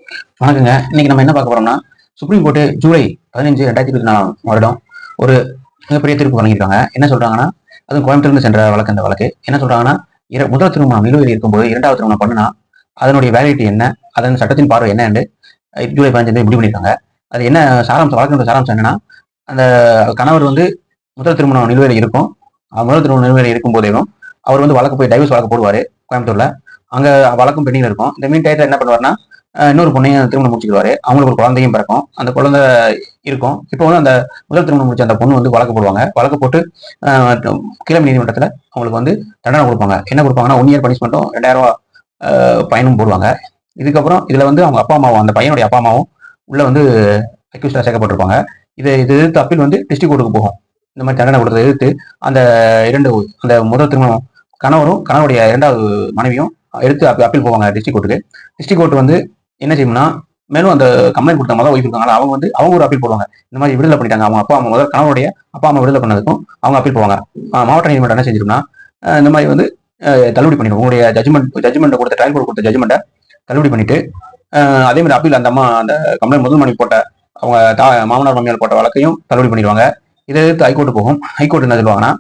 வணக்கங்க. இன்னைக்கு நம்ம என்ன பார்க்க போறோம்னா, சுப்ரீம் கோர்ட் ஜூலை 15, 2024 வருடம் ஒரு மிகப்பெரிய தீர்ப்பு வழங்கியிருக்காங்க. என்ன சொல்றாங்கன்னா, அதுவும் கோயம்புத்தூர்ந்து சென்ற வழக்கு இந்த வழக்கு. என்ன சொல்றாங்கன்னா, முதல் திருமணம் நிலுவையில் இருக்கும்போது 2வது திருமணம் பண்ணுனா, அதனுடைய வேலிடிட்டி என்ன? அதன் சட்டத்தின் பார்வை என்ன என்று ஜூலை 15 முடிவு பண்ணியிருக்காங்க. அது என்ன சாராம்சம் வழக்கினுடைய சாராம்சம் என்னன்னா, அந்த கணவர் வந்து முதல் திருமணம் நிலுவையில் இருக்கும். முதல் திருமணம் நிலுவையில் இருக்கும்போதேவும் அவர் வந்து வழக்கு போய் டைவர்ஸ் வழக்கு போடுவாரு கோயம்புத்தூர்ல. அங்க வழக்கும் பெண்டிங்ல இருக்கும். இந்த மீன் டயத்துல என்ன பண்ணுவாருன்னா, இன்னொரு பொண்ணையும் திருமணம் முடிச்சுக்குவாரு. அவங்களுக்கு ஒரு குழந்தையும் பிறக்கும். அந்த குழந்தை இருக்கும். இப்போ வந்து அந்த முதல் திருமணம் முடிச்ச அந்த பொண்ணு வந்து வழக்கு போடுவாங்க. வழக்கு போட்டு கீழமை நீதிமன்றத்துல அவங்களுக்கு வந்து தண்டனை கொடுப்பாங்க. என்ன கொடுப்பாங்கன்னா 1 இயர் பனிஷ்மெண்ட்டும் 2000 ஃபைனும் போடுவாங்க. இதுக்கப்புறம் இதுல வந்து அவங்க அப்பா அம்மாவும் அந்த பையனுடைய அப்பா அம்மாவும் உள்ள வந்து அக்யூஸ்டா சேர்க்கப்பட்டிருப்பாங்க. இது எதிர்த்து அப்பீல் வந்து டிஸ்ட்ரிக்ட் கோர்ட்டுக்கு போகும். இந்த மாதிரி தண்டனை கொடுத்ததை எதிர்த்து அந்த அந்த முதல் திருமணம் கணவரும் கணவருடைய 2வது மனைவியும் எடுத்து அப்பீல் போவாங்க டிஸ்ட்ரிக்ட் கோர்ட்டுக்கு. டிஸ்ட்ரிக்ட் கோர்ட் வந்து என்ன செய்யும்னா, மேலும் அந்த கம்ப்ளைண்ட் கொடுத்த மொதல் ஒய்ஃப் இருக்காங்களா, அவங்க ஒரு அப்பீல் போடுவாங்க. இந்த மாதிரி விடுதலை பண்ணிட்டாங்க. அவங்க அப்பா அம்மா முதல் கணவருடைய அப்பா அம்மா விடுதலை பண்ணதுக்கும் அவங்க அப்பீல் போவாங்க. மாவட்ட நீதிமன்றம் என்ன செஞ்சிரும்னா, இந்த மாதிரி வந்து தள்ளுபடி பண்ணிடும். உங்களுடைய ஜட்ஜ்மெண்ட் கொடுத்த ட்ரையல் கோர்ட் கொடுத்த ஜட்ஜ்மெண்ட்டை தள்ளுபடி பண்ணிட்டு, அதே மாதிரி அப்பீல் அந்த அம்மா அந்த கம்ப்ளைண்ட் முதல் மனைவி போட்ட அவங்க மாமனார் மாமியார் போட்ட வழக்கையும் தள்ளுபடி பண்ணிடுவாங்க. இதை எதிர்த்து ஹைகோர்ட் போகும். ஹைகோர்ட் என்ன சொல்லுவாங்கன்னா,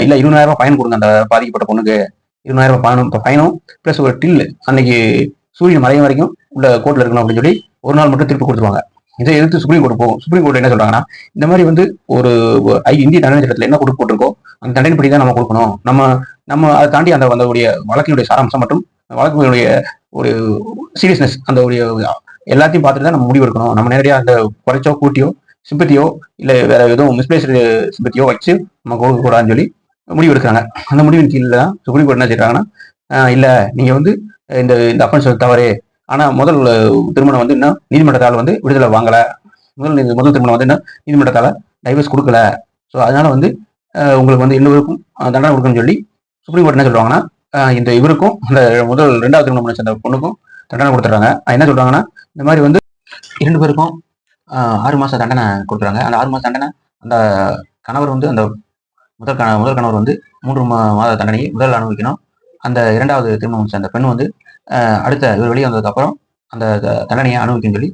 இல்ல 20,000 ஃபைன் கொடுங்க அந்த பாதிக்கப்பட்ட பொண்ணுக்கு. 20,000 ஃபைனும் பிளஸ் ஒரு டில் அன்னைக்கு சூரியன் மறையும் வரைக்கும் உள்ள கோர்ட்ல இருக்கணும் அப்படின்னு சொல்லி ஒரு நாள் மட்டும் திருப்பி கொடுத்துருவாங்க. இதை எதிர்த்து சுப்ரீம் கோர்ட் போகும். சுப்ரீம் கோர்ட் என்ன சொல்றாங்கன்னா, இந்த மாதிரி வந்து ஒரு இந்திய தண்டனை சட்டத்தில் என்ன கொடுக்க போட்டிருக்கோ அந்த தண்டனைப்படி தான் நம்ம கொடுக்கணும். நம்ம நம்ம அதை தாண்டி அந்த வழக்கினுடைய சாராம்சம் மற்றும் வழக்கினுடைய ஒரு சீரியஸ்னஸ் அந்த ஒரு எல்லாத்தையும் பார்த்துட்டு தான் நம்ம முடிவு எடுக்கணும். நம்ம நேரடியாக அந்த குறைச்சோ கூட்டியோ சிம்பத்தியோ இல்ல வேற எதுவும் மிஸ்பிளேஸ்டு சிம்பத்தியோ வச்சு நம்ம கொடுக்க கூடாதுன்னு சொல்லி முடிவு எடுக்கிறாங்க. அந்த முடிவின் கீழே தான் சுப்ரீம் கோர்ட் என்ன செய்யறாங்கன்னா, இல்ல நீங்க வந்து இந்த இந்த அஃபென்ஸ் தவறு. ஆனா முதல் திருமணம் வந்து இன்னும் நீதிமன்றத்தால் வந்து விடுதலை வாங்கல. முதல் திருமணம் வந்து இன்னும் நீதிமன்றத்தால டைவர்ஸ் கொடுக்கல. ஸோ அதனால வந்து உங்களுக்கு வந்து எல்லோருக்கும் தண்டனை கொடுக்கணும்னு சொல்லி சுப்ரீம் கோர்ட் என்ன சொல்றாங்கன்னா, இந்த இவருக்கும் இந்த முதல் 2வது திருமணம் முடிச்ச அந்த பொண்ணுக்கும் தண்டனை கொடுத்துறாங்க. என்ன சொல்றாங்கன்னா, இந்த மாதிரி வந்து 2 பேருக்கும் 6 மாசம் தண்டனை கொடுக்குறாங்க. அந்த 6 மாசம் தண்டனை அந்த கணவர் வந்து அந்த முதல் கணவர் வந்து 3 மாத தண்டனையை முதல் அனுபவிக்கணும். அந்த 2வது திருமணம் முடிச்ச அந்த பெண் வந்து அடுத்த இவர் வெளியே வந்ததுக்கு அப்புறம் அந்த தண்டனையை அனுபவிக்கும் சொல்லி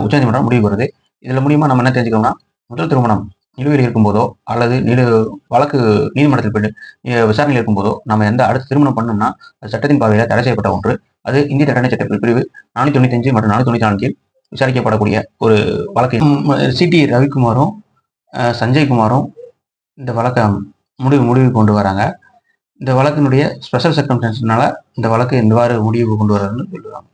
உச்சநீதிமன்றம் முடிவு வருது. இதுல மூலியமா நம்ம என்ன தெரிஞ்சுக்கணும்னா, முதல் திருமணம் நிலுவையில் இருக்கும்போதோ அல்லது வழக்கு நீதிமன்றத்தில் விசாரணையில் இருக்கும்போதோ நம்ம எந்த அடுத்த திருமணம் பண்ணோம்னா அது சட்டத்தின் பார்வையில தடை செய்யப்பட்ட ஒன்று. அது இந்திய தண்டனை சட்ட பிரிவு 495 மற்றும் 494 கீழ் விசாரிக்கப்படக்கூடிய ஒரு வழக்கு. சிடி ரவிக்குமாரும் சஞ்சய்குமாரும் இந்த வழக்கை முடிவு கொண்டு வராங்க. இந்த வழக்கினுடைய ஸ்பெஷல் சர்க்கம்ஸ்டன்ஸ்னால இந்த வழக்கு எவ்வாறு முடிவு கொண்டு வர்றதுன்னு சொல்லுவாங்க.